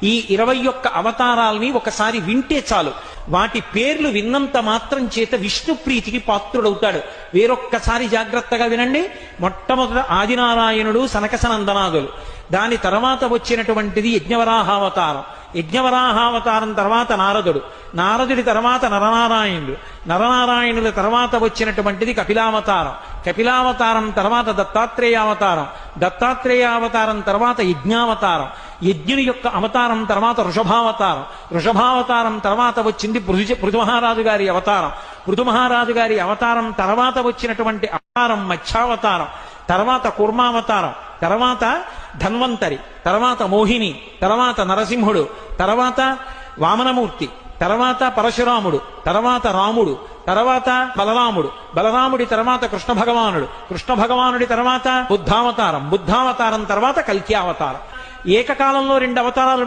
ఈ 21 అవతారాల్ని ఒకసారి వింటే చాలు, వాటి పేర్లు విన్నంత మాత్రం చేత విష్ణు ప్రీతికి పాత్రుడవుతాడు. వేరొక్కసారి జాగ్రత్తగా వినండి. మొట్టమొదట ఆదినారాయణుడు, సనకసనందనాదులు. దాని తర్వాత వచ్చినటువంటిది యజ్ఞవరాహావతారం. యజ్ఞవరాహావతారం తర్వాత నారదుడు. నారదుడి తర్వాత నరనారాయణుడు. నరనారాయణుల తర్వాత వచ్చినటువంటిది కపిలావతారం. కపిలావతారం తర్వాత దత్తాత్రేయావతారం. దత్తాత్రేయావతారం తర్వాత యజ్ఞావతారం. యజ్ఞుని యొక్క అవతారం తర్వాత వృషభావతారం. వృషభావతారం తర్వాత వచ్చింది పృథుమహారాజు గారి అవతారం. పృథుమహారాజు గారి అవతారం తర్వాత వచ్చినటువంటి అవతారం మత్స్యావతారం. తర్వాత కూర్మావతారం. తర్వాత ధన్వంతరి. తర్వాత మోహిని. తర్వాత నరసింహుడు. తర్వాత వామనమూర్తి. తర్వాత పరశురాముడు. తర్వాత రాముడు. తర్వాత బలరాముడు. బలరాముడి తర్వాత కృష్ణ భగవానుడు. కృష్ణ భగవానుడి తర్వాత బుద్ధావతారం. బుద్ధావతారం తర్వాత కల్కి అవతారం. ఏకకాలంలో 2 అవతారాలు